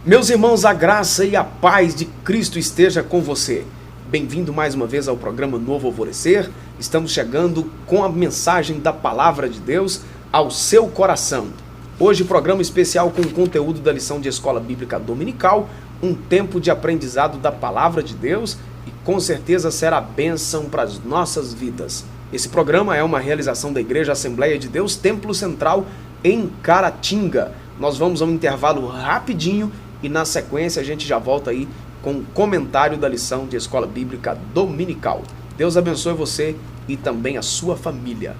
Meus irmãos, a graça e a paz de Cristo esteja com você. Bem-vindo mais uma vez ao programa Novo Alvorecer. Estamos chegando com a mensagem da Palavra de Deus ao seu coração. Hoje, programa especial com o conteúdo da lição de Escola Bíblica Dominical, um tempo de aprendizado da Palavra de Deus e com certeza será bênção para as nossas vidas. Esse programa é uma realização da Igreja Assembleia de Deus Templo Central em Caratinga. Nós vamos a um intervalo rapidinho e na sequência a gente já volta aí com um comentário da lição de Escola Bíblica Dominical. Deus abençoe você e também a sua família.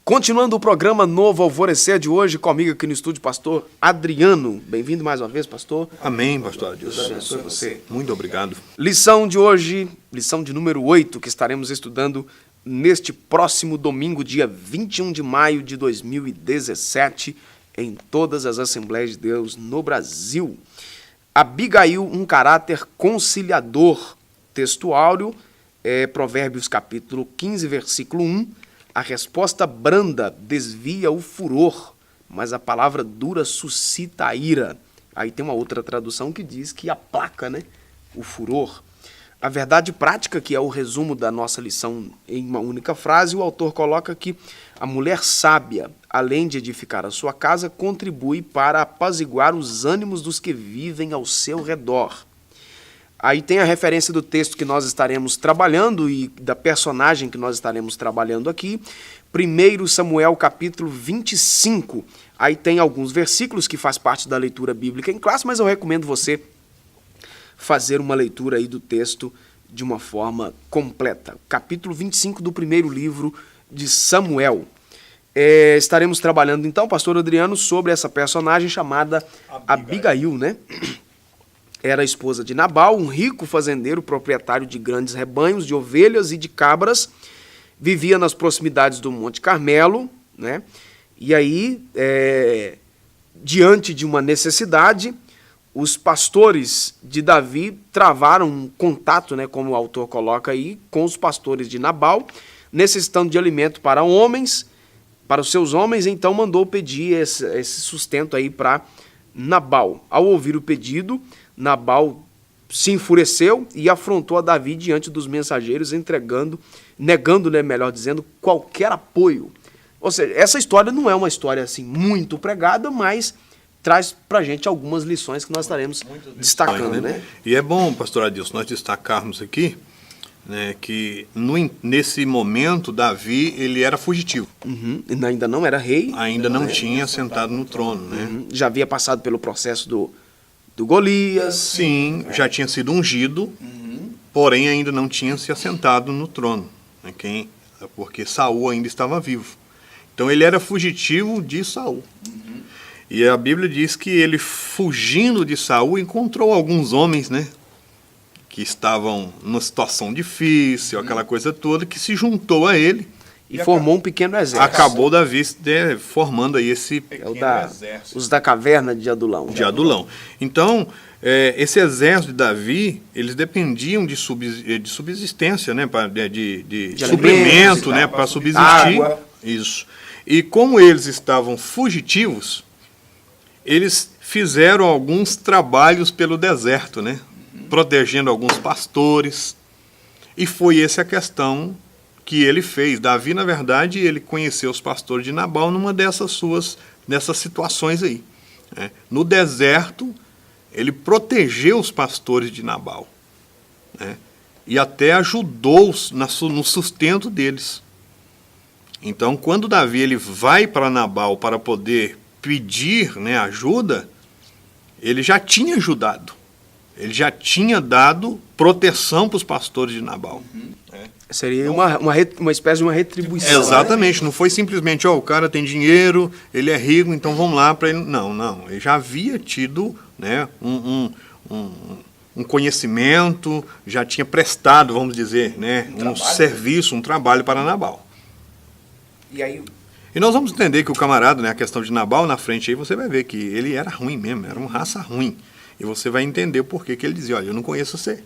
Continuando o programa Novo Alvorecer de hoje, comigo aqui no estúdio, pastor Adriano. Bem-vindo mais uma vez, pastor. Amém, pastor. Deus abençoe você. Muito obrigado. Lição de hoje, lição de número 8, que estaremos estudando neste próximo domingo, dia 21 de maio de 2017, em todas as Assembleias de Deus no Brasil. Abigail, um caráter conciliador. Texto áureo, Provérbios capítulo 15, versículo 1. A resposta branda desvia o furor, mas a palavra dura suscita a ira. Aí tem uma outra tradução que diz que aplaca, o furor. A verdade prática, que é o resumo da nossa lição em uma única frase, o autor coloca que a mulher sábia, além de edificar a sua casa, contribui para apaziguar os ânimos dos que vivem ao seu redor. Aí tem a referência do texto que nós estaremos trabalhando e da personagem que nós estaremos trabalhando aqui. 1 Samuel capítulo 25. Aí tem alguns versículos que faz parte da leitura bíblica em classe, mas eu recomendo você fazer uma leitura aí do texto de uma forma completa. Capítulo 25 do primeiro livro de Samuel. Estaremos trabalhando então, pastor Adriano, sobre essa personagem chamada Abigail, Era a esposa de Nabal, um rico fazendeiro, proprietário de grandes rebanhos de ovelhas e de cabras, vivia nas proximidades do Monte Carmelo, E aí, diante de uma necessidade, os pastores de Davi travaram um contato, como o autor coloca aí, com os pastores de Nabal, necessitando de alimento para homens, para os seus homens, então mandou pedir esse sustento aí para Nabal. Ao ouvir o pedido, Nabal se enfureceu e afrontou a Davi diante dos mensageiros, negando, melhor dizendo, qualquer apoio. Ou seja, essa história não é uma história assim muito pregada, mas traz pra gente algumas lições que nós estaremos destacando, E é bom, pastor Adilson, nós destacarmos aqui, que nesse momento Davi ele era fugitivo. Ainda não era rei. Ainda não tinha sentado no trono, Já havia passado pelo processo do Golias. Sim, já tinha sido ungido, porém ainda não tinha se assentado no trono, porque Saul ainda estava vivo. Então ele era fugitivo de Saul. E a Bíblia diz que ele, fugindo de Saul, encontrou alguns homens, que estavam numa situação difícil, aquela coisa toda, que se juntou a ele. E formou um pequeno exército. Acabou Davi formando aí esse pequeno exército. Os da caverna de Adulão. Então, esse exército de Davi, eles dependiam de subsistência, de suprimento, para subsistir. Água. Isso. E como eles estavam fugitivos, eles fizeram alguns trabalhos pelo deserto, protegendo alguns pastores. E foi essa a questão que ele fez. Davi, na verdade, ele conheceu os pastores de Nabal numa dessas situações aí. No deserto, ele protegeu os pastores de Nabal. E até ajudou-os no sustento deles. Então, quando Davi ele vai para Nabal para poder pedir ajuda, ele já tinha ajudado. Ele já tinha dado proteção para os pastores de Nabal. Seria uma espécie de uma retribuição. Exatamente, não foi simplesmente, o cara tem dinheiro, ele é rico, então vamos lá para ele. Não, ele já havia tido um conhecimento, já tinha prestado, vamos dizer, um serviço, um trabalho para Nabal. E nós vamos entender que o camarada, a questão de Nabal na frente aí, você vai ver que ele era ruim mesmo, era uma raça ruim. E você vai entender por que ele dizia, olha, eu não conheço você.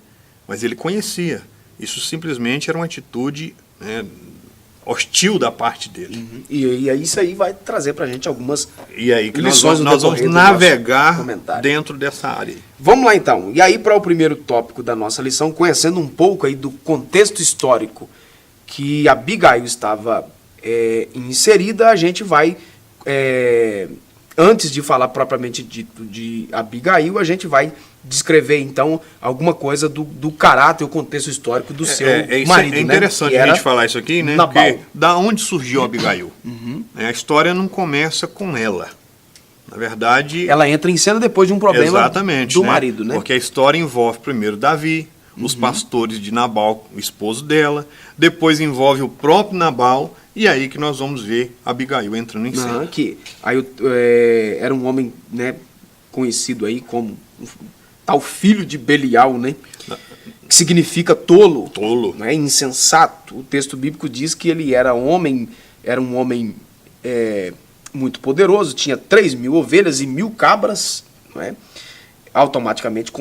Mas ele conhecia. Isso simplesmente era uma atitude, né, hostil da parte dele. E aí isso aí vai trazer para a gente algumas E aí que lições nós vamos navegar dentro dessa área. Vamos lá então. E aí para o primeiro tópico da nossa lição, conhecendo um pouco aí do contexto histórico que Abigail estava inserida, a gente vai, antes de falar propriamente dito de Abigail, a gente vai descrever então alguma coisa do caráter, o contexto histórico do seu marido. É interessante, né, a gente falar isso aqui, né? Nabal. Porque da onde surgiu Abigail? A história não começa com ela. Na verdade, ela entra em cena depois de um problema exatamente, do marido, né? Porque a história envolve primeiro Davi, os pastores de Nabal, o esposo dela, depois envolve o próprio Nabal, e aí que nós vamos ver Abigail entrando em cena. Era um homem, né, conhecido aí como tal filho de Belial, né? Que significa tolo. Tolo. Né, insensato. O texto bíblico diz que ele era um homem muito poderoso, tinha 3.000 ovelhas e 1.000 cabras, não é? Automaticamente,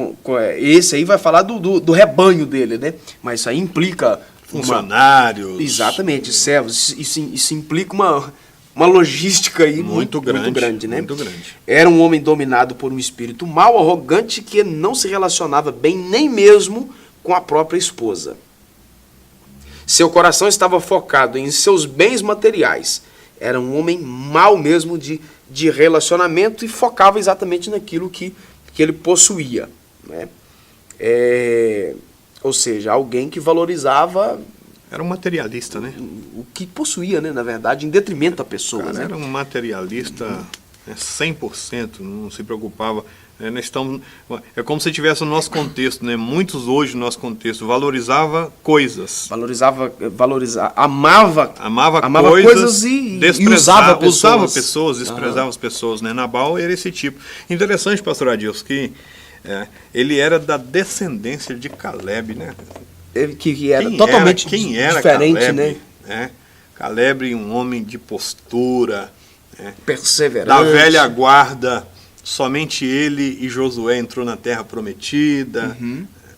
esse aí vai falar do rebanho dele, né? Mas isso aí implica funcionários. Exatamente, servos. Isso implica uma logística aí muito grande, né? Muito grande. Era um homem dominado por um espírito mau, arrogante, que não se relacionava bem nem mesmo com a própria esposa. Seu coração estava focado em seus bens materiais. Era um homem mau mesmo de relacionamento e focava exatamente naquilo que ele possuía, né? Ou seja, alguém que valorizava... Era um materialista, né? O que possuía, né, na verdade, em detrimento da pessoa. Cara, né? Era um materialista 100%, não se preocupava. É como se tivesse o nosso contexto, né? Muitos hoje no nosso contexto valorizavam coisas. Amava coisas e usava pessoas. Desprezava as pessoas, né? Nabal era esse tipo. Interessante, pastor Adilson, que ele era da descendência de Caleb, né? Que era totalmente diferente, Caleb, né? Caleb, um homem de postura, perseverante, da velha guarda. Somente ele e Josué entrou na terra prometida.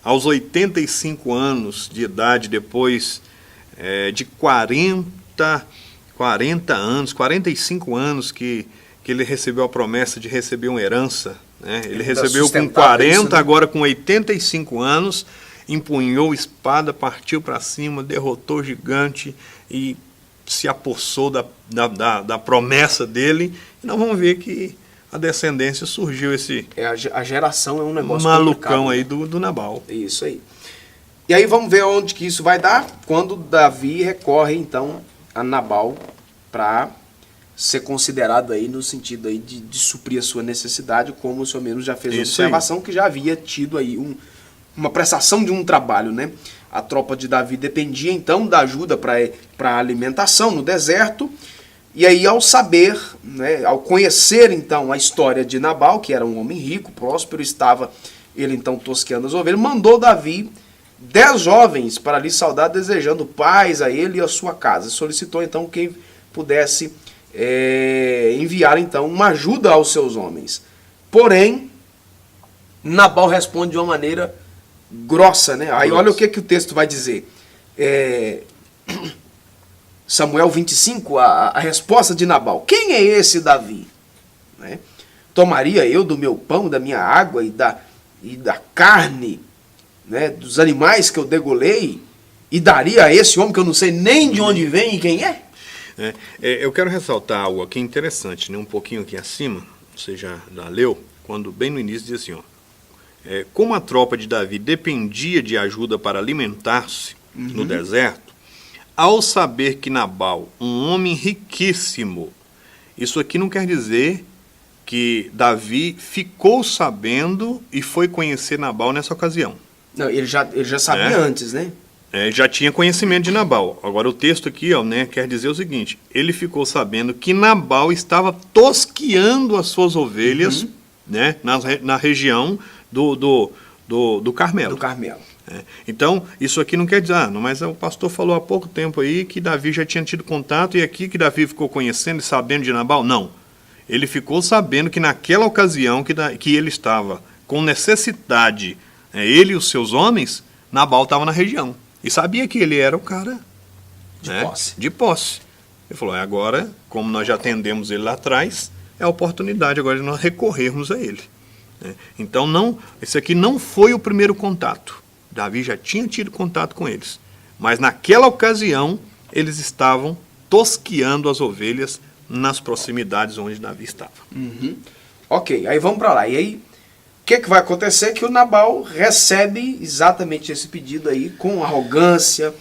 Aos 85 anos de idade, depois de 45 anos que ele recebeu a promessa de receber uma herança, né? Ele recebeu com 40, isso, né? Agora com 85 anos, empunhou espada, partiu para cima, derrotou o gigante e se apossou da promessa dele. E nós vamos ver que a descendência surgiu a geração é um negócio malucão aí do Nabal. Isso aí. E aí vamos ver onde que isso vai dar, quando Davi recorre então a Nabal para ser considerado aí no sentido aí de suprir a sua necessidade, como o senhor mesmo já fez a observação, que já havia tido aí uma prestação de um trabalho, né? A tropa de Davi dependia então da ajuda para alimentação no deserto. E aí, ao saber, né, ao conhecer, então, a história de Nabal, que era um homem rico, próspero, estava ele, então, tosqueando as ovelhas, mandou Davi 10 jovens para lhe saudar, desejando paz a ele e a sua casa. Solicitou, então, quem pudesse enviar, então, uma ajuda aos seus homens. Porém, Nabal responde de uma maneira grossa, né? Aí, olha o que o texto vai dizer. Samuel 25, a resposta de Nabal. Quem é esse Davi? Né? Tomaria eu do meu pão, da minha água e da carne, né, dos animais que eu degolei, e daria a esse homem que eu não sei nem de onde vem e quem é? Eu quero ressaltar algo aqui interessante, né? Um pouquinho aqui acima, você já leu, quando bem no início diz assim, ó, como a tropa de Davi dependia de ajuda para alimentar-se no deserto, ao saber que Nabal, um homem riquíssimo, isso aqui não quer dizer que Davi ficou sabendo e foi conhecer Nabal nessa ocasião. Não, ele já sabia antes, né? Já tinha conhecimento de Nabal. Agora o texto aqui, ó, né, quer dizer o seguinte, ele ficou sabendo que Nabal estava tosqueando as suas ovelhas, né, na região do Carmelo. Do Carmelo. Então, isso aqui não quer dizer, mas o pastor falou há pouco tempo aí que Davi já tinha tido contato e aqui que Davi ficou conhecendo e sabendo de Nabal. Não, ele ficou sabendo que naquela ocasião que ele estava com necessidade, ele e os seus homens, Nabal estava na região. E sabia que ele era o cara de posse. Ele falou, agora, como nós já atendemos ele lá atrás, é a oportunidade agora de nós recorrermos a ele. Então, esse aqui não foi o primeiro contato. Davi já tinha tido contato com eles. Mas naquela ocasião, eles estavam tosqueando as ovelhas nas proximidades onde Davi estava. Uhum. Ok, aí vamos para lá. E aí, o que vai acontecer? Que o Nabal recebe exatamente esse pedido aí com arrogância,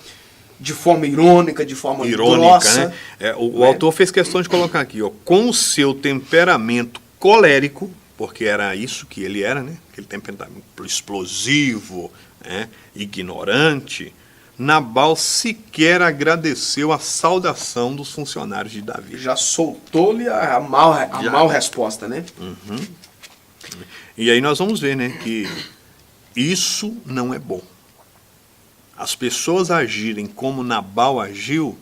de forma irônica, de forma grossa. Né? O autor fez questão de colocar aqui, com o seu temperamento colérico, porque era isso que ele era, né? Aquele temperamento explosivo, ignorante, Nabal sequer agradeceu a saudação dos funcionários de Davi. Já soltou-lhe a mal resposta, né? Uhum. E aí nós vamos ver, né, que isso não é bom. As pessoas agirem como Nabal agiu,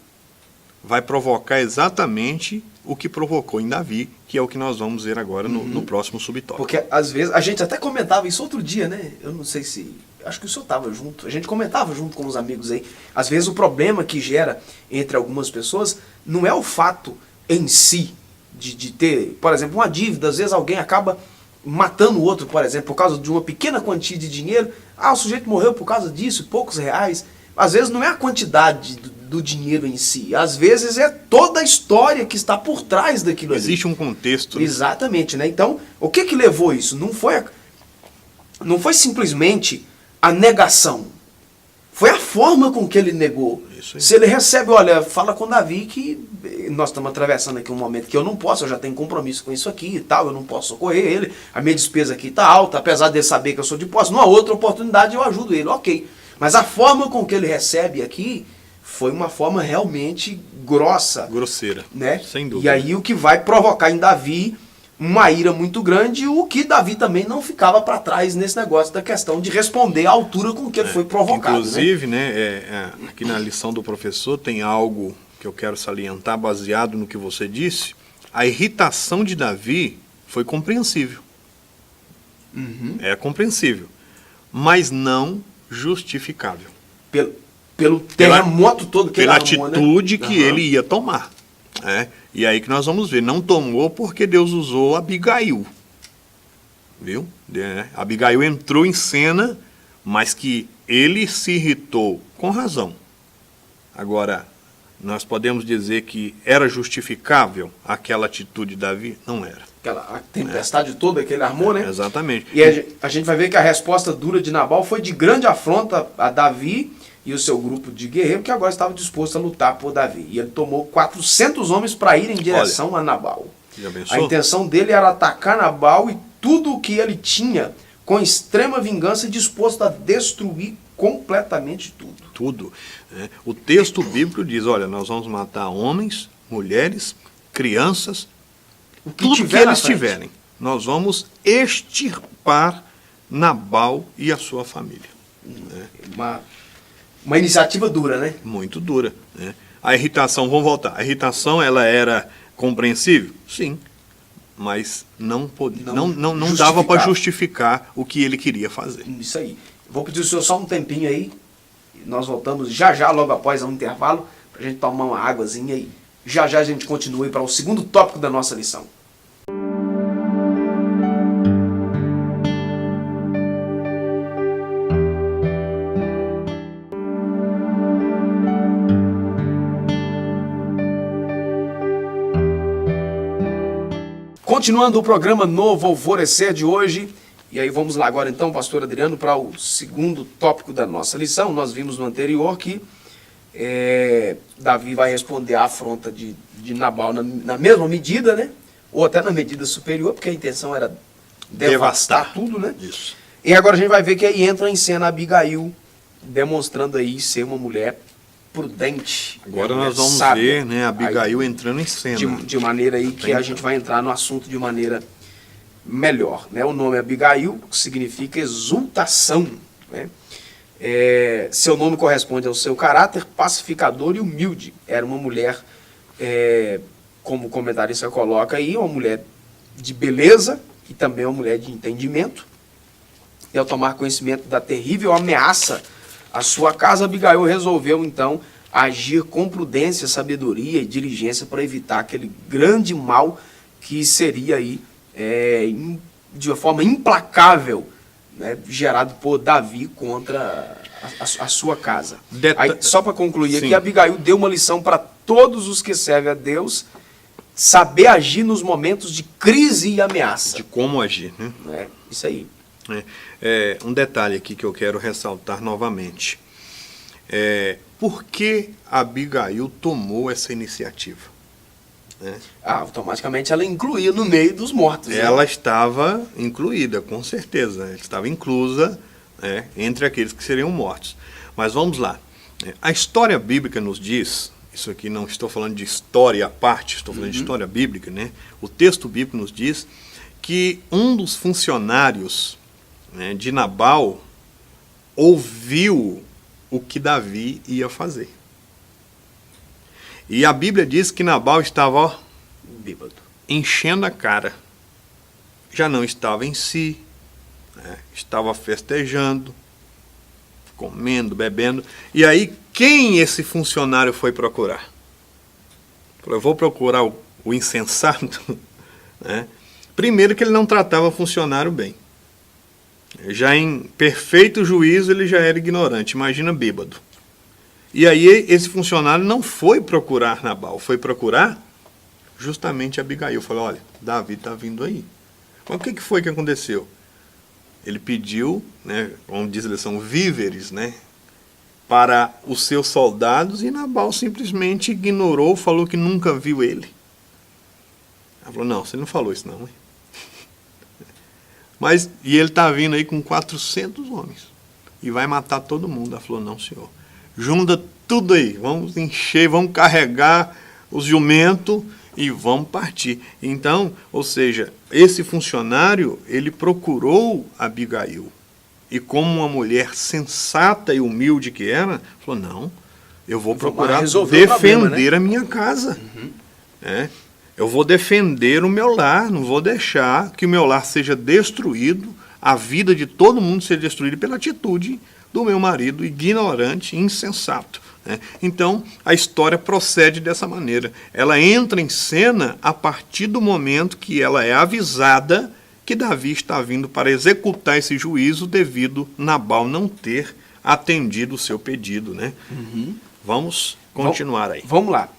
vai provocar exatamente o que provocou em Davi, que é o que nós vamos ver agora no próximo subtópico. Porque, às vezes, a gente até comentava isso outro dia, né? Eu não sei se... Acho que o senhor estava junto. A gente comentava junto com os amigos aí. Às vezes, o problema que gera entre algumas pessoas não é o fato em si de ter, por exemplo, uma dívida. Às vezes, alguém acaba matando o outro, por exemplo, por causa de uma pequena quantia de dinheiro. O sujeito morreu por causa disso, poucos reais. Às vezes, não é a quantidade do dinheiro em si. Às vezes, é toda a história que está por trás daquilo ali. Existe um contexto. Né? Exatamente, né? Então, o que levou isso? Não foi simplesmente a negação. Foi a forma com que ele negou. Se ele recebe, olha, fala com Davi que nós estamos atravessando aqui um momento que eu não posso, eu já tenho compromisso com isso aqui e tal, eu não posso socorrer ele, a minha despesa aqui está alta, apesar de ele saber que eu sou de posse, numa outra oportunidade eu ajudo ele, ok. Mas a forma com que ele recebe aqui foi uma forma realmente grossa. Grosseira, né? Sem dúvida. E aí o que vai provocar em Davi uma ira muito grande, o que Davi também não ficava para trás nesse negócio da questão de responder à altura com que ele foi provocado. Inclusive, aqui na lição do professor tem algo que eu quero salientar baseado no que você disse. A irritação de Davi foi compreensível. É compreensível, mas não justificável. Pelo terremoto todo que ele armou, né? atitude que ele ia tomar. E aí que nós vamos ver, não tomou porque Deus usou Abigail. Viu? Abigail entrou em cena, mas que ele se irritou com razão. Agora, nós podemos dizer que era justificável aquela atitude de Davi? Não era. A tempestade toda que ele armou, né? Exatamente. E a gente vai ver que a resposta dura de Nabal foi de grande afronta a Davi e o seu grupo de guerreiros, que agora estava disposto a lutar por Davi. E ele tomou 400 homens para ir em direção a Nabal. A intenção dele era atacar Nabal e tudo o que ele tinha, com extrema vingança, disposto a destruir completamente tudo. Tudo. O texto bíblico diz, olha, nós vamos matar homens, mulheres, crianças, tudo que eles tiverem. Nós vamos extirpar Nabal e a sua família. Uma iniciativa dura, né? Muito dura. A irritação, vamos voltar, a irritação ela era compreensível? Sim. Mas não dava para justificar o que ele queria fazer. Isso aí. Vou pedir o senhor só um tempinho aí. Nós voltamos já logo após um intervalo, para a gente tomar uma águazinha e já a gente continua para o segundo tópico da nossa lição. Continuando o programa Novo Alvorecer de hoje, e aí vamos lá agora então, pastor Adriano, para o segundo tópico da nossa lição. Nós vimos no anterior que Davi vai responder à afronta de Nabal na mesma medida, né? Ou até na medida superior, porque a intenção era devastar tudo, né? Isso. E agora a gente vai ver que aí entra em cena Abigail, demonstrando aí ser uma mulher prudente. Agora nós vamos ver, né, Abigail aí, entrando em cena. De maneira aí que a gente vai entrar no assunto de maneira melhor. Né? O nome Abigail significa exultação. Né? Seu nome corresponde ao seu caráter pacificador e humilde. Era uma mulher, como o comentarista coloca aí, uma mulher de beleza e também uma mulher de entendimento. e ao tomar conhecimento da terrível ameaça à sua casa, Abigail resolveu então agir com prudência, sabedoria e diligência para evitar aquele grande mal que seria aí de uma forma implacável, né, gerado por Davi contra a sua casa. Aí, só para concluir aqui, Abigail deu uma lição para todos os que servem a Deus, saber agir nos momentos de crise e ameaça. De como agir, né? Isso aí. Um detalhe aqui que eu quero ressaltar novamente. Por que Abigail tomou essa iniciativa? Automaticamente ela incluía no meio dos mortos. Ela estava incluída, com certeza. Ela estava inclusa, entre aqueles que seriam mortos. Mas vamos lá. A história bíblica nos diz, isso aqui não estou falando de história à parte, estou falando de história bíblica, né? O texto bíblico nos diz que um dos funcionários, né, de Nabal ouviu o que Davi ia fazer. E a Bíblia diz que Nabal estava bêbado, enchendo a cara. Já não estava em si, né? Estava festejando, comendo, bebendo. E aí, quem esse funcionário foi procurar? Falou, eu vou procurar o insensato. Né? Primeiro que ele não tratava o funcionário bem. Já em perfeito juízo ele já era ignorante, imagina bêbado. E aí esse funcionário não foi procurar Nabal, foi procurar justamente Abigail. Falou, olha, Davi está vindo aí. Mas o que foi que aconteceu? Ele pediu, né, como diz a lição, víveres, né, para os seus soldados, e Nabal simplesmente ignorou, falou que nunca viu ele. Ela falou, não, você não falou isso não, hein? E ele está vindo aí com 400 homens e vai matar todo mundo. Ela falou, não, senhor. Junta tudo aí, vamos encher, vamos carregar os jumentos e vamos partir. Então, ou seja, esse funcionário, ele procurou Abigail. E como uma mulher sensata e humilde que era, falou, não, eu vou procurar defender a minha casa. Eu vou defender o meu lar, não vou deixar que o meu lar seja destruído, a vida de todo mundo seja destruída pela atitude do meu marido ignorante e insensato. Então, a história procede dessa maneira. Ela entra em cena a partir do momento que ela é avisada que Davi está vindo para executar esse juízo devido Nabal não ter atendido o seu pedido. Né? Vamos continuar aí. Vamos lá.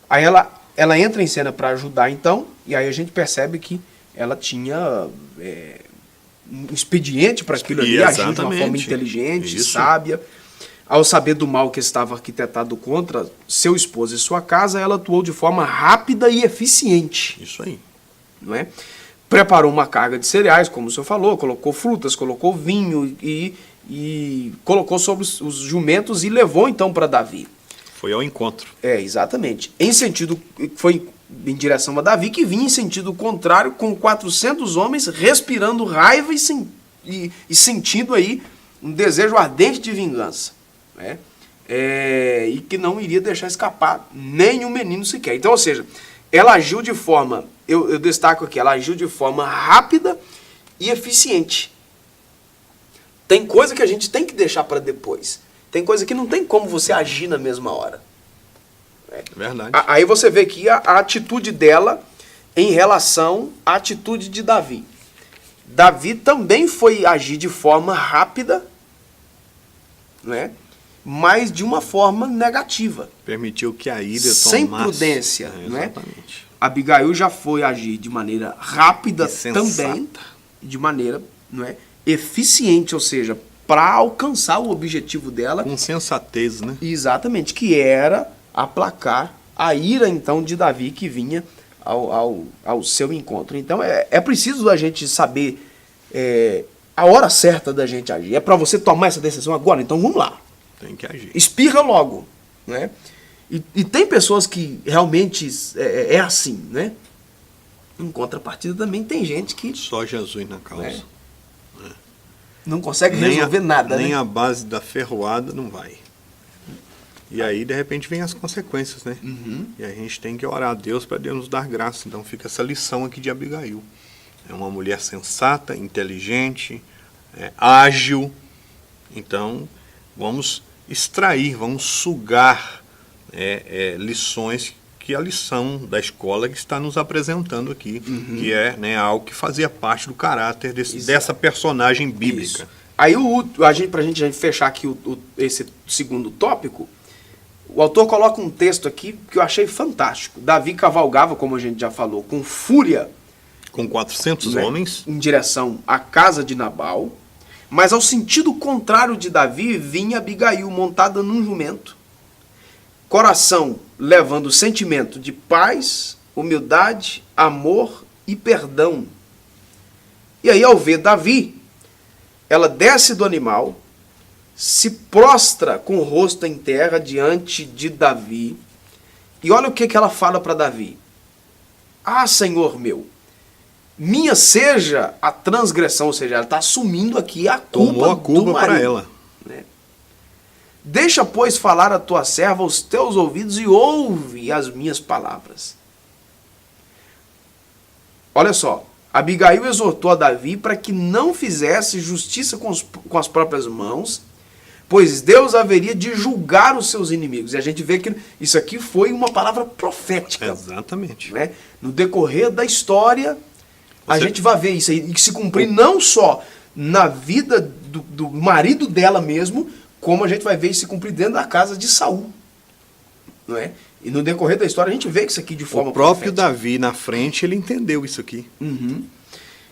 Aí ela entra em cena para ajudar, então, e aí a gente percebe que ela tinha um expediente para aquilo ali, agindo de uma forma inteligente, sábia. Ao saber do mal que estava arquitetado contra seu esposo e sua casa, ela atuou de forma rápida e eficiente. Isso aí. Não é? Preparou uma carga de cereais, como o senhor falou, colocou frutas, colocou vinho e colocou sobre os jumentos e levou então para Davi. Foi ao encontro. Exatamente. Foi em direção a Davi, que vinha em sentido contrário, com 400 homens, respirando raiva e sentindo aí um desejo ardente de vingança. Né? E que não iria deixar escapar nem um menino sequer. Então, ou seja, ela agiu de forma, eu destaco aqui, ela agiu de forma rápida e eficiente. Tem coisa que a gente tem que deixar para depois. Tem coisa que não tem como você agir na mesma hora. Verdade. Aí você vê aqui a atitude dela em relação à atitude de Davi. Davi também foi agir de forma rápida, né? Mas de uma forma negativa. Permitiu que a ira tomasse. Sem prudência. Exatamente. Abigail já foi agir de maneira rápida também, de maneira eficiente, ou seja, para alcançar o objetivo dela. Com sensatez, né? Exatamente, que era aplacar a ira, então, de Davi, que vinha ao seu encontro. Então, é preciso a gente saber a hora certa da gente agir. É para você tomar essa decisão agora, então vamos lá. Tem que agir. Espirra logo, né? E tem pessoas que realmente é assim, né? Em contrapartida também tem gente que... Só Jesus na causa. Não consegue resolver nada, nem né? a base da ferroada não vai. E aí, de repente, vem as consequências, né? E a gente tem que orar a Deus para Deus nos dar graça. Então fica essa lição aqui de Abigail. É uma mulher sensata, inteligente, ágil. Então, vamos extrair, vamos sugar lições que a lição da escola que está nos apresentando aqui, que é, né, algo que fazia parte do caráter dessa personagem bíblica. Isso. Aí, para a gente fechar aqui esse segundo tópico, o autor coloca um texto aqui que eu achei fantástico. Davi cavalgava, como a gente já falou, com fúria, com 400 né, homens, em direção à casa de Nabal, mas ao sentido contrário de Davi vinha Abigail montada num jumento, coração levando o sentimento de paz, humildade, amor e perdão. E aí, ao ver Davi, ela desce do animal, se prostra com o rosto em terra diante de Davi, e olha o que ela fala para Davi: ah, Senhor meu, minha seja a transgressão, ou seja, ela está assumindo aqui a culpa, tomou a culpa para ela. Né? Deixa, pois, falar a tua serva aos teus ouvidos e ouve as minhas palavras. Olha só, Abigail exortou a Davi para que não fizesse justiça com as próprias mãos, pois Deus haveria de julgar os seus inimigos. E a gente vê que isso aqui foi uma palavra profética. Exatamente. Né? No decorrer da história, a gente vai ver isso aí, e se cumprir não só na vida do marido dela mesmo, como a gente vai ver isso se cumprir dentro da casa de Saul. Não é? E no decorrer da história a gente vê isso aqui de forma O próprio profética. Davi, na frente, ele entendeu isso aqui.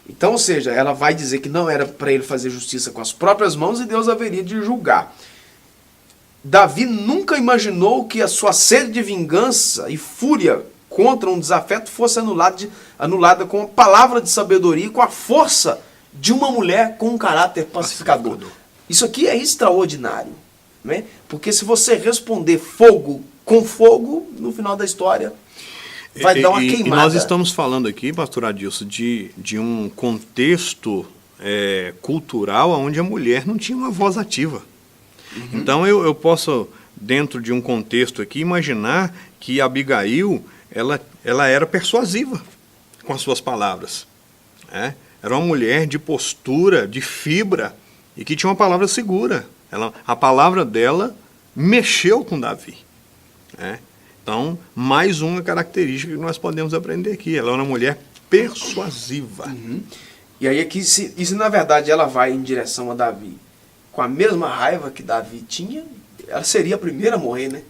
Então, ou seja, ela vai dizer que não era para ele fazer justiça com as próprias mãos e Deus haveria de julgar. Davi nunca imaginou que a sua sede de vingança e fúria contra um desafeto fosse anulada com a palavra de sabedoria e com a força de uma mulher com um caráter pacificador. Isso aqui é extraordinário, né? Porque se você responder fogo com fogo, no final da história vai dar uma queimada. E nós estamos falando aqui, pastor Adilson, de um contexto cultural onde a mulher não tinha uma voz ativa. Então eu posso, dentro de um contexto aqui, imaginar que Abigail ela era persuasiva com as suas palavras. Era uma mulher de postura, de fibra, e que tinha uma palavra segura. A palavra dela mexeu com Davi. Então, mais uma característica que nós podemos aprender aqui. Ela é uma mulher persuasiva. E aí aqui, se na verdade ela vai em direção a Davi com a mesma raiva que Davi tinha, ela seria a primeira a morrer, né?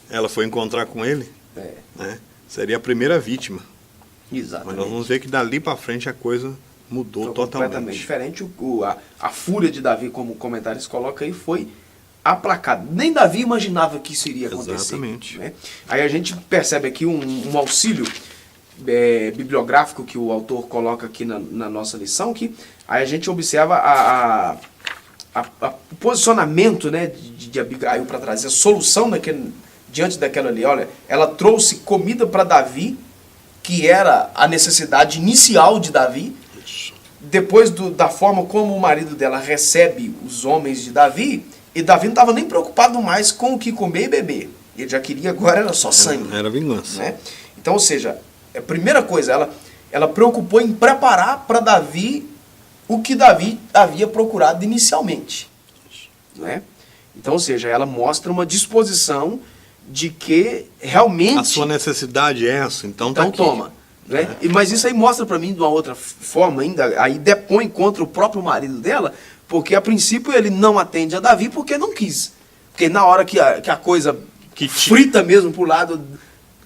Ela foi encontrar com ele, né? Seria a primeira vítima. Exatamente. Mas nós vamos ver que dali para frente a coisa mudou Foi totalmente. completamente diferente. A fúria de Davi, como o comentário coloca aí, foi aplacada. Nem Davi imaginava que isso iria acontecer. Exatamente. Né? Aí a gente percebe aqui um auxílio bibliográfico que o autor coloca aqui na nossa lição, que aí a gente observa o posicionamento, né, de Abigail para trazer a solução diante daquela ali. Olha, ela trouxe comida para Davi, que era a necessidade inicial de Davi. Isso. Depois da forma como o marido dela recebe os homens de Davi, e Davi não estava nem preocupado mais com o que comer e beber. Ele já queria, agora era só sangue. Era vingança. Né? Então, ou seja, a primeira coisa, ela preocupou em preparar para Davi o que Davi havia procurado inicialmente. Né? Então, ou seja, ela mostra uma disposição de que realmente... A sua necessidade é essa, então tá aqui. toma. Né? Mas isso aí mostra para mim de uma outra forma ainda, aí depõe contra o próprio marido dela, porque a princípio ele não atende a Davi porque não quis. Porque na hora que a coisa frita mesmo pro lado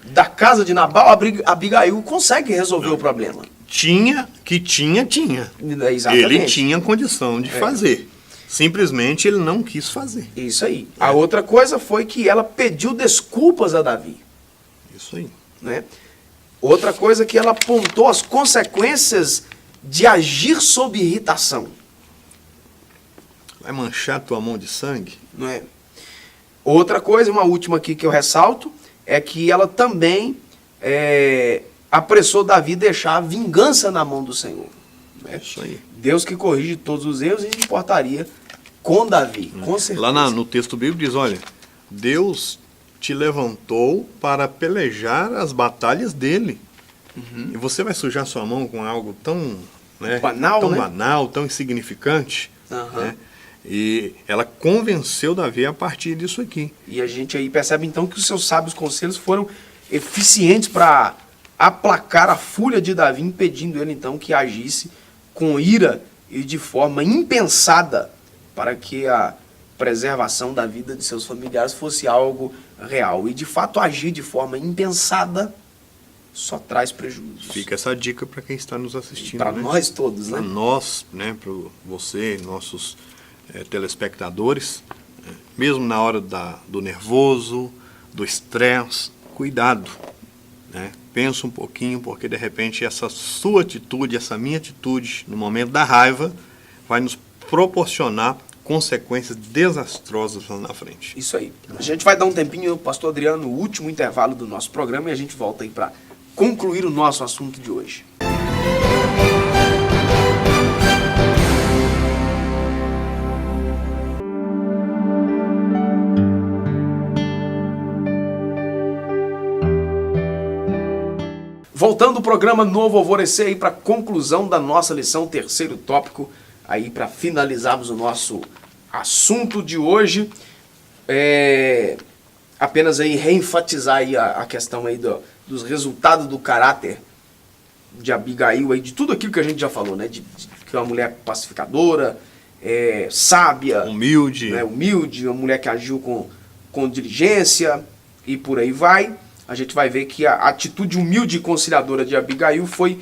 da casa de Nabal, Abigail consegue resolver o problema. Tinha. Exatamente. Ele tinha condição de fazer. Simplesmente ele não quis fazer. Isso aí. A outra coisa foi que ela pediu desculpas a Davi. Isso aí. Né? Outra coisa que ela apontou as consequências de agir sob irritação. Vai manchar tua mão de sangue? Não é? Outra coisa, uma última aqui que eu ressalto, é que ela também apressou Davi deixar a vingança na mão do Senhor. Né? Isso aí. Deus que corrige todos os erros e se importaria com Davi, com certeza. Lá no texto bíblico diz, olha, Deus te levantou para pelejar as batalhas dele. E você vai sujar sua mão com algo tão né, banal, tão né? banal, tão insignificante, né? E ela convenceu Davi a partir disso aqui. E a gente aí percebe então que os seus sábios conselhos foram eficientes para aplacar a fúria de Davi, impedindo ele então que agisse com ira e de forma impensada para que a preservação da vida de seus familiares fosse algo real. E de fato agir de forma impensada só traz prejuízo. Fica essa dica para quem está nos assistindo. Para né? nós todos, né? Para nós, né? Para você, nossos telespectadores, mesmo na hora do nervoso, do estresse, cuidado. Né? Pensa um pouquinho, porque de repente essa sua atitude, essa minha atitude, no momento da raiva, vai nos proporcionar consequências desastrosas lá na frente. Isso aí. A gente vai dar um tempinho, pastor Adriano, o último intervalo do nosso programa, e a gente volta aí para concluir o nosso assunto de hoje. Voltando o programa Novo Alvorecer aí para a conclusão da nossa lição, terceiro tópico, aí para finalizarmos o nosso assunto de hoje, apenas aí reenfatizar aí a questão aí dos resultados do caráter de Abigail, aí, de tudo aquilo que a gente já falou, né? Que é uma mulher pacificadora, sábia, humilde, né? Humilde, uma mulher que agiu com diligência e por aí vai. A gente vai ver que a atitude humilde e conciliadora de Abigail foi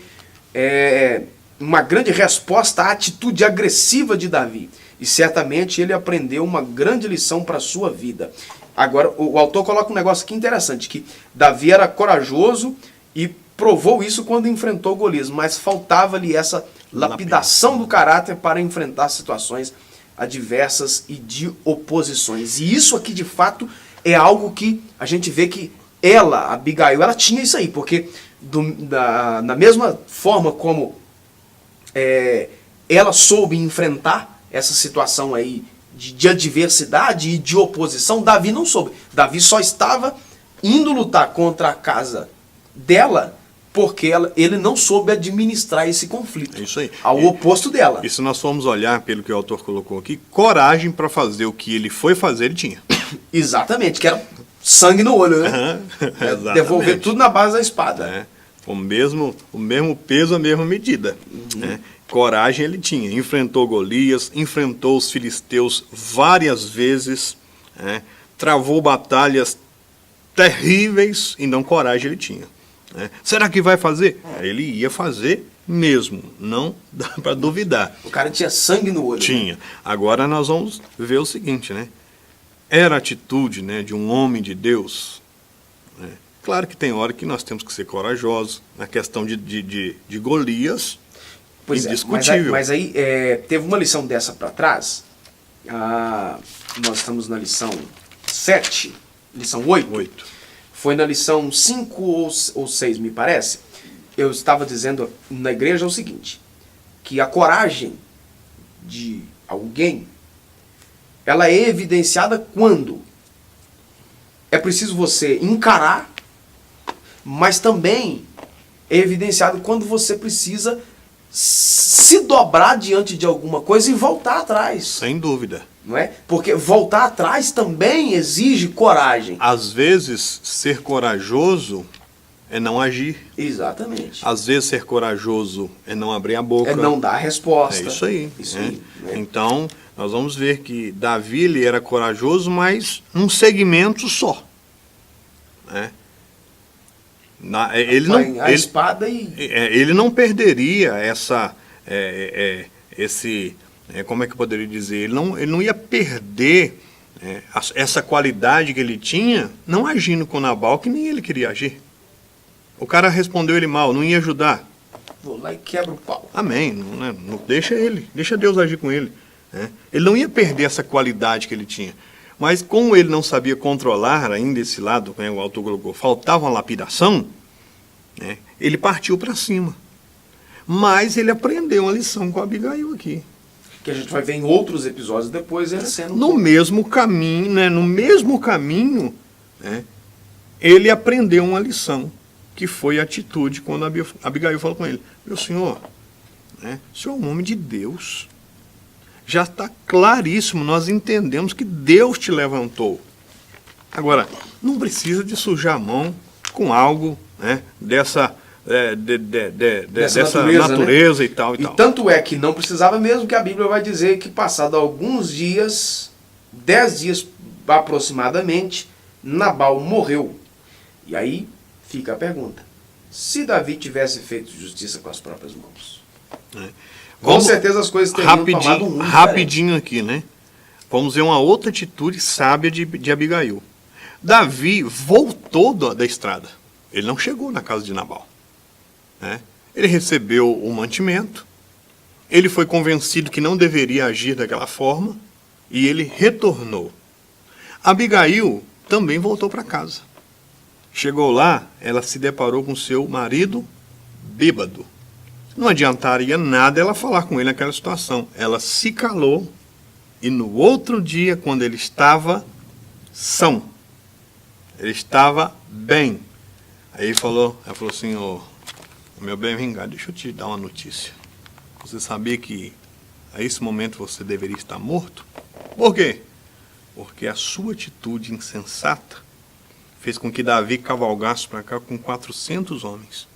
uma grande resposta à atitude agressiva de Davi. E certamente ele aprendeu uma grande lição para a sua vida. Agora, o autor coloca um negócio aqui interessante, que Davi era corajoso e provou isso quando enfrentou Golias, mas faltava-lhe essa lapidação do caráter para enfrentar situações adversas e de oposições. E isso aqui, de fato, é algo que a gente vê que ela, Abigail, ela tinha isso aí, porque da mesma forma como ela soube enfrentar essa situação aí de adversidade e de oposição, Davi não soube. Davi só estava indo lutar contra a casa dela porque ele não soube administrar esse conflito. É isso aí. Ao oposto dela. E se nós formos olhar pelo que o autor colocou aqui, coragem para fazer o que ele foi fazer, ele tinha. Exatamente, que era sangue no olho, né? Devolver tudo na base da espada. O mesmo peso, a mesma medida. Né? Coragem ele tinha. Enfrentou Golias, enfrentou os filisteus várias vezes, né? Travou batalhas terríveis, então coragem ele tinha. Né? Será que vai fazer? Ele ia fazer mesmo, não dá para duvidar. O cara tinha sangue no olho. Tinha. Né? Agora nós vamos ver o seguinte, né? Era a atitude, né, de um homem de Deus. Né? Claro que tem hora que nós temos que ser corajosos. Na questão de Golias, pois indiscutível. Mas aí teve uma lição dessa para trás. Nós estamos na lição 7, lição 8. Foi na lição 5 ou 6, me parece. Eu estava dizendo na igreja o seguinte, que a coragem de alguém, ela é evidenciada quando é preciso você encarar, mas também é evidenciado quando você precisa se dobrar diante de alguma coisa e voltar atrás. Sem dúvida. Não é? Porque voltar atrás também exige coragem. Às vezes, ser corajoso é não agir. Exatamente. Às vezes, ser corajoso é não abrir a boca. É não dar a resposta. É isso aí. Isso aí, né? Então, nós vamos ver que Davi ele era corajoso, mas num segmento só. Né? Ele não perderia como é que eu poderia dizer? Ele não ia perder essa qualidade que ele tinha, não agindo com Nabal, que nem ele queria agir. O cara respondeu ele mal, não ia ajudar. Vou lá e quebro o pau. Amém. Não deixa ele, deixa Deus agir com ele. Né? Ele não ia perder essa qualidade que ele tinha. Mas como ele não sabia controlar ainda esse lado, como o autor colocou, faltava uma lapidação, né? Ele partiu para cima. Mas ele aprendeu uma lição com Abigail aqui. Que a gente vai ver em outros episódios depois ele sendo... No mesmo caminho, né? No mesmo caminho, né? Ele aprendeu uma lição, que foi a atitude quando Abigail falou com ele. Meu senhor, né? O senhor é um homem de Deus. Já está claríssimo, nós entendemos que Deus te levantou. Agora, não precisa de sujar a mão com algo, né, dessa natureza, né? E tal. E tanto é que não precisava mesmo, que a Bíblia vai dizer que passado alguns dias, 10 dias aproximadamente, Nabal morreu. E aí fica a pergunta: se Davi tivesse feito justiça com as próprias mãos, com certeza as coisas teriam tomado um rumo rapidinho aqui, né? Vamos ver uma outra atitude sábia de Abigail. Davi voltou da estrada. Ele não chegou na casa de Nabal, né? Ele recebeu o mantimento, ele foi convencido que não deveria agir daquela forma, e ele retornou. Abigail também voltou para casa. Chegou lá, ela se deparou com seu marido bêbado. Não adiantaria nada ela falar com ele naquela situação. Ela se calou, e no outro dia, quando ele estava são, ele estava bem, aí ela falou assim: ô, meu bem, vem cá, deixa eu te dar uma notícia. Você sabia que a esse momento você deveria estar morto? Por quê? Porque a sua atitude insensata fez com que Davi cavalgasse para cá com 400 homens.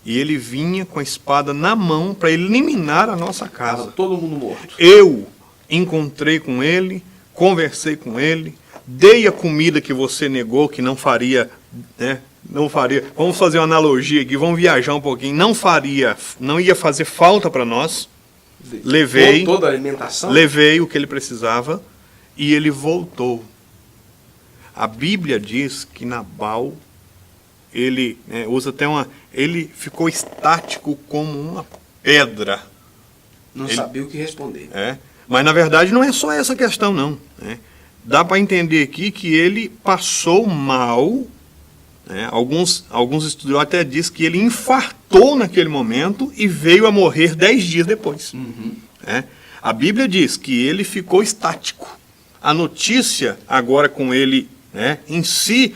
E ele vinha com a espada na mão para eliminar a nossa casa. Estava todo mundo morto. Eu encontrei com ele, conversei com ele, dei a comida que você negou, que não faria, né? Não faria. Vamos fazer uma analogia aqui, vamos viajar um pouquinho. Não ia fazer falta para nós. Levei toda a alimentação. Levei o que ele precisava e ele voltou. A Bíblia diz que Nabal, ele usa até ele ficou estático como uma pedra. Não sabia o que responder. Mas na verdade não é só essa questão, não. Dá para entender aqui que ele passou mal. Alguns estudiosos até dizem que ele infartou naquele momento e veio a morrer 10 dias depois. A Bíblia diz que ele ficou estático. A notícia agora com ele, em si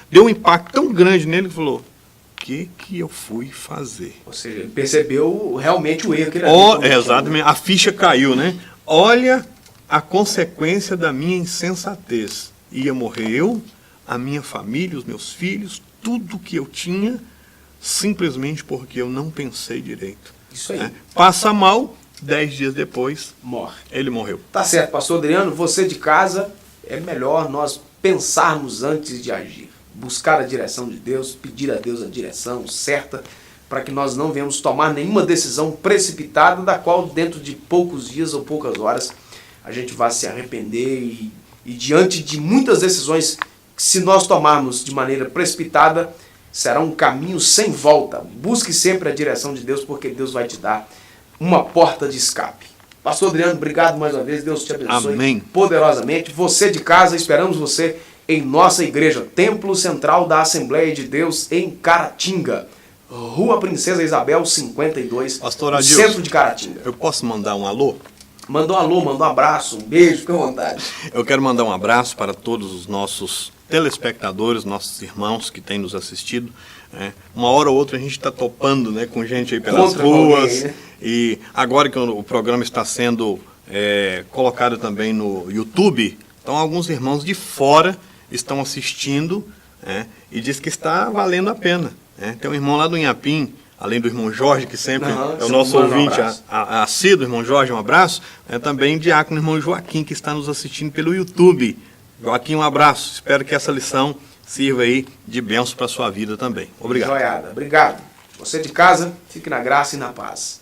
deu um impacto tão grande nele que falou: o que eu fui fazer? Ou seja, ele percebeu realmente o erro que ele havia. Exatamente, a ficha caiu, né? Olha a consequência da minha insensatez. Ia morrer eu, a minha família, os meus filhos, tudo que eu tinha, simplesmente porque eu não pensei direito. Isso aí. Passa mal, 10 dias depois, morre. Ele morreu. Tá certo, pastor Adriano, você de casa, é melhor nós pensarmos antes de agir. Buscar a direção de Deus, pedir a Deus a direção certa, para que nós não venhamos tomar nenhuma decisão precipitada, da qual dentro de poucos dias ou poucas horas a gente vai se arrepender e diante de muitas decisões que, se nós tomarmos de maneira precipitada, será um caminho sem volta. Busque sempre a direção de Deus, porque Deus vai te dar uma porta de escape. Pastor Adriano, obrigado mais uma vez. Deus te abençoe. Amém. Poderosamente. Você de casa, esperamos você em nossa igreja, Templo Central da Assembleia de Deus, em Caratinga. Rua Princesa Isabel, 52, Pastor Adilson, centro de Caratinga. Eu posso mandar um alô? Manda um alô, manda um abraço, um beijo, fica à vontade. Eu quero mandar um abraço para todos os nossos telespectadores, nossos irmãos que têm nos assistido. Uma hora ou outra a gente está topando, com gente aí pelas ruas. Alguém, né? E agora que o programa está sendo colocado também no YouTube, então alguns irmãos de fora estão assistindo, e diz que está valendo a pena. Tem um irmão lá do Inhapim, além do irmão Jorge, que sempre é o nosso ouvinte assíduo, irmão Jorge, um abraço. Também diácono irmão Joaquim, que está nos assistindo pelo YouTube. Joaquim, um abraço. Espero que essa lição sirva aí de bênção para a sua vida também. Obrigado. Joiada, obrigado. Você de casa, fique na graça e na paz.